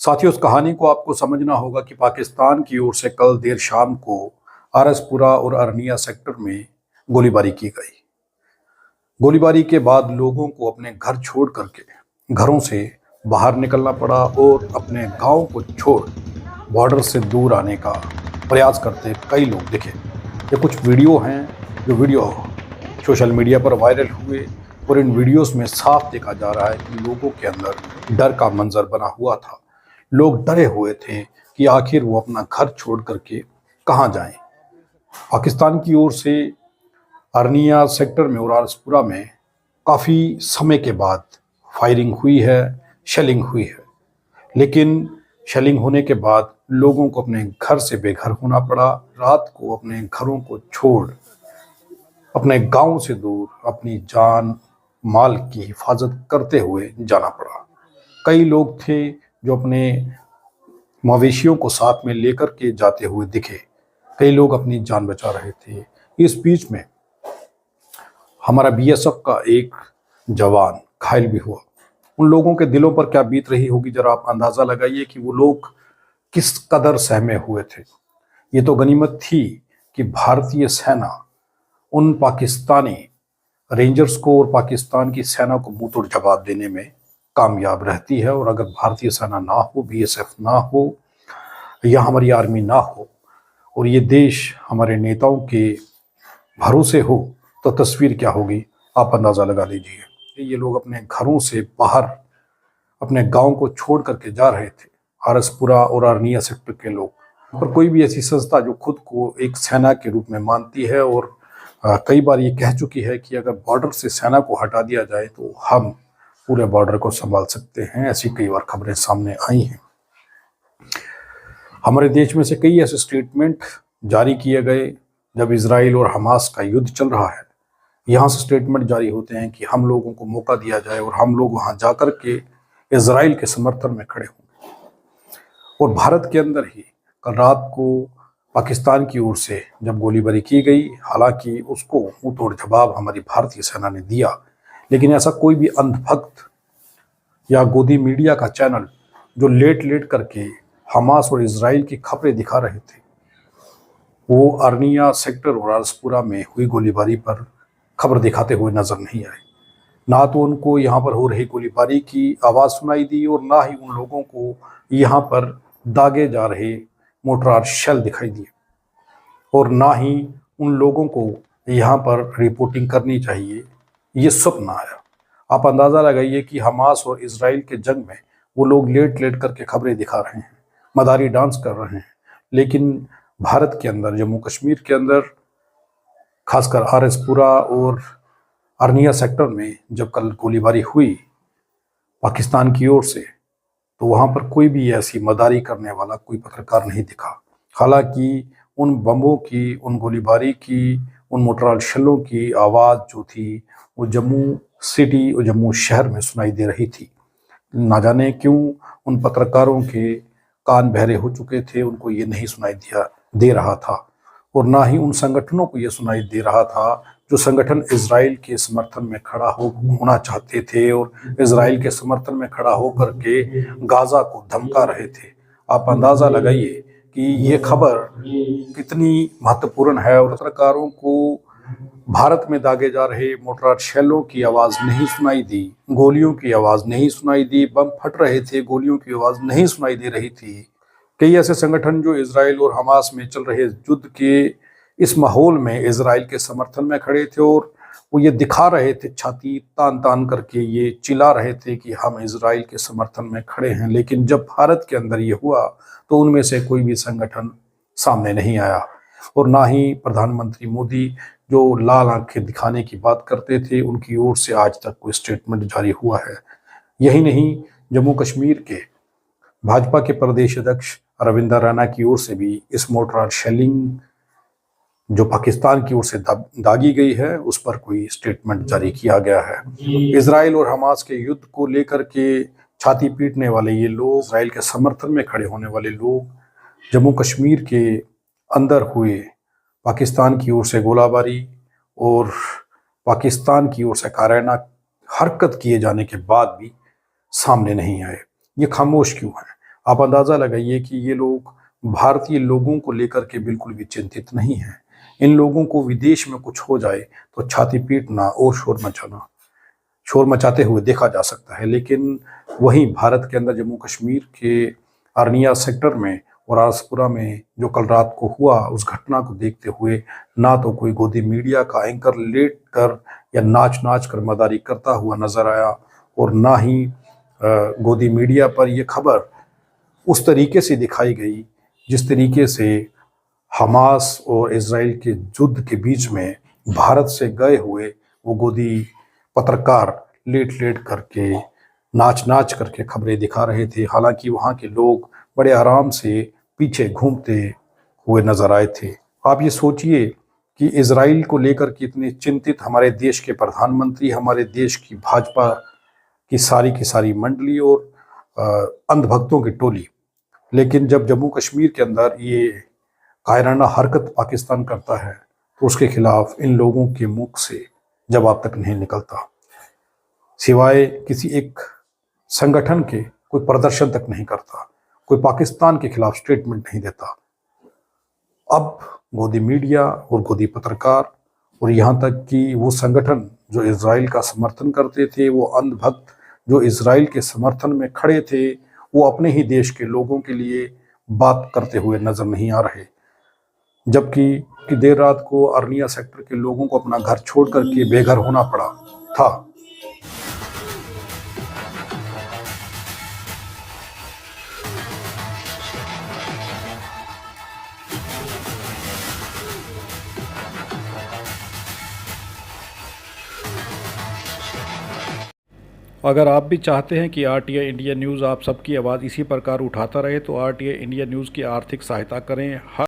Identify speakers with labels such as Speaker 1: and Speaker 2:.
Speaker 1: साथियों, उस कहानी को आपको समझना होगा कि पाकिस्तान की ओर से कल देर शाम को आरसपुरा और अरनिया सेक्टर में गोलीबारी की गई। गोलीबारी के बाद लोगों को अपने घर छोड़ करके घरों से बाहर निकलना पड़ा और अपने गांव को छोड़ बॉर्डर से दूर आने का प्रयास करते कई लोग दिखे। ये कुछ वीडियो हैं जो वीडियो सोशल मीडिया पर वायरल हुए और इन वीडियोस में साफ देखा जा रहा है कि लोगों के अंदर डर का मंजर बना हुआ था। लोग डरे हुए थे कि आखिर वो अपना घर छोड़ करके कहाँ जाएं। पाकिस्तान की ओर से अरनिया सेक्टर में और आरसपुरा में काफ़ी समय के बाद फायरिंग हुई है, शेलिंग हुई है, लेकिन शेलिंग होने के बाद लोगों को अपने घर से बेघर होना पड़ा। रात को अपने घरों को छोड़ अपने गांव से दूर अपनी जान माल की हिफाजत करते हुए जाना पड़ा। कई लोग थे जो अपने मवेशियों को साथ में लेकर के जाते हुए दिखे। कई लोग अपनी जान बचा रहे थे। इस बीच में हमारा बीएसएफ का एक जवान घायल भी हुआ। उन लोगों के दिलों पर क्या बीत रही होगी, जरा आप अंदाजा लगाइए कि वो लोग किस कदर सहमे हुए थे। ये तो गनीमत थी कि भारतीय सेना उन पाकिस्तानी रेंजर्स को और पाकिस्तान की सेना को मुंह तोड़ जवाब देने में कामयाब रहती है। और अगर भारतीय सेना ना हो, बीएसएफ ना हो या हमारी आर्मी ना हो और ये देश हमारे नेताओं के भरोसे हो तो तस्वीर क्या होगी, आप अंदाज़ा लगा लीजिए। ये लोग अपने घरों से बाहर अपने गांव को छोड़ करके जा रहे थे, आरसपुरा और अरनिया सेक्टर के लोग। पर कोई भी ऐसी संस्था जो खुद को एक सेना के रूप में मानती है और कई बार ये कह चुकी है कि अगर बॉर्डर से सेना को हटा दिया जाए तो हम पूरे बॉर्डर को संभाल सकते हैं, ऐसी कई बार खबरें सामने आई हैं। हमारे देश में से कई ऐसे स्टेटमेंट जारी किए गए जब इजराइल और हमास का युद्ध चल रहा है। यहाँ से स्टेटमेंट जारी होते हैं कि हम लोगों को मौका दिया जाए और हम लोग वहाँ जाकर के इजराइल के समर्थन में खड़े होंगे। और भारत के अंदर ही कल रात को पाकिस्तान की ओर से जब गोलीबारी की गई, हालांकि उसको मुंह तोड़ जवाब हमारी भारतीय सेना ने दिया, लेकिन ऐसा कोई भी अंधभक्त या गोदी मीडिया का चैनल जो लेट लेट करके हमास और इजराइल की खबरें दिखा रहे थे, वो अरनिया सेक्टर और आरसपुरा में हुई गोलीबारी पर खबर दिखाते हुए नजर नहीं आए। ना तो उनको यहाँ पर हो रही गोलीबारी की आवाज़ सुनाई दी और ना ही उन लोगों को यहाँ पर दागे जा रहे मोर्टार शेल दिखाई दिए और ना ही उन लोगों को यहाँ पर रिपोर्टिंग करनी चाहिए, ये सब ना आया। आप अंदाज़ा लगाइए कि हमास और इजराइल के जंग में वो लोग लेट लेट करके खबरें दिखा रहे हैं, मदारी डांस कर रहे हैं, लेकिन भारत के अंदर, जम्मू कश्मीर के अंदर, खासकर आरसपुरा और अरनिया सेक्टर में जब कल गोलीबारी हुई पाकिस्तान की ओर से, तो वहाँ पर कोई भी ऐसी मदारी करने वाला कोई पत्रकार नहीं दिखा। हालांकि उन बमों की, उन गोलीबारी की, उन मोटराल शेलों की आवाज़ जो थी वो जम्मू सिटी और जम्मू शहर में सुनाई दे रही थी। ना जाने क्यों उन पत्रकारों के कान बहरे हो चुके थे, उनको ये नहीं सुनाई दे रहा था। और ना ही उन संगठनों को ये सुनाई दे रहा था जो संगठन इजराइल के समर्थन में खड़ा होना चाहते थे और इजराइल के समर्थन में खड़ा होकर के गाजा को धमका रहे थे। आप अंदाज़ा लगाइए कि ये खबर कितनी महत्वपूर्ण है। और पत्रकारों को भारत में दागे जा रहे मोर्टार शेलों की आवाज़ नहीं सुनाई दी, गोलियों की आवाज़ नहीं सुनाई दी, बम फट रहे थे, गोलियों की आवाज़ नहीं सुनाई दे रही थी। कई ऐसे संगठन जो इजराइल और हमास में चल रहे युद्ध के इस माहौल में इजराइल के समर्थन में खड़े थे और वो ये दिखा रहे थे, छाती तान तान करके ये चिल्ला रहे थे कि हम इजराइल के समर्थन में खड़े हैं। लेकिन जब भारत के अंदर ये हुआ तो उनमें से कोई भी संगठन सामने नहीं आया और ना ही प्रधानमंत्री मोदी जो लाल आंखें दिखाने की बात करते थे, उनकी ओर से आज तक कोई स्टेटमेंट जारी हुआ है। यही नहीं, जम्मू कश्मीर के भाजपा के प्रदेश अध्यक्ष रविंदर रैना की ओर से भी इस मोर्टार शेलिंग जो पाकिस्तान की ओर से दागी गई है उस पर कोई स्टेटमेंट जारी किया गया है। इजराइल और हमास के युद्ध को लेकर के छाती पीटने वाले ये लोग, इजराइल के समर्थन में खड़े होने वाले लोग, जम्मू कश्मीर के अंदर हुए पाकिस्तान की ओर से गोलाबारी और पाकिस्तान की ओर से कायराना हरकत किए जाने के बाद भी सामने नहीं आए। ये खामोश क्यों है? आप अंदाज़ा लगाइए कि ये लोग भारतीय लोगों को लेकर के बिल्कुल भी चिंतित नहीं हैं। इन लोगों को विदेश में कुछ हो जाए तो छाती पीटना और शोर मचाते हुए देखा जा सकता है। लेकिन वहीं भारत के अंदर जम्मू कश्मीर के अरनिया सेक्टर में और आसपुरा में जो कल रात को हुआ, उस घटना को देखते हुए ना तो कोई गोदी मीडिया का एंकर लेट कर या नाच कर मदारी करता हुआ नजर आया, और ना ही गोदी मीडिया पर यह खबर उस तरीके से दिखाई गई जिस तरीके से हमास और इजराइल के युद्ध के बीच में भारत से गए हुए वो गोदी पत्रकार लेट करके नाच करके खबरें दिखा रहे थे। हालांकि वहाँ के लोग बड़े आराम से पीछे घूमते हुए नजर आए थे। आप ये सोचिए कि इजराइल को लेकर के इतने चिंतित हमारे देश के प्रधानमंत्री, हमारे देश की भाजपा की सारी मंडली और अंधभक्तों की टोली, लेकिन जब जम्मू कश्मीर के अंदर ये कायराना हरकत पाकिस्तान करता है तो उसके खिलाफ इन लोगों के मुख से जवाब तक नहीं निकलता, सिवाय किसी एक संगठन के कोई प्रदर्शन तक नहीं करता, कोई पाकिस्तान के खिलाफ स्टेटमेंट नहीं देता। अब गोदी मीडिया और गोदी पत्रकार और यहाँ तक कि वो संगठन जो इजराइल का समर्थन करते थे, वो अंधभक्त जो इजराइल के समर्थन में खड़े थे, वो अपने ही देश के लोगों के लिए बात करते हुए नजर नहीं आ रहे। जबकि देर रात को अरनिया सेक्टर के लोगों को अपना घर छोड़ करके बेघर होना पड़ा था।
Speaker 2: अगर आप भी चाहते हैं कि आरटीआई इंडिया न्यूज़ आप सबकी आवाज़ इसी प्रकार उठाता रहे तो आरटीआई इंडिया न्यूज़ की आर्थिक सहायता करें।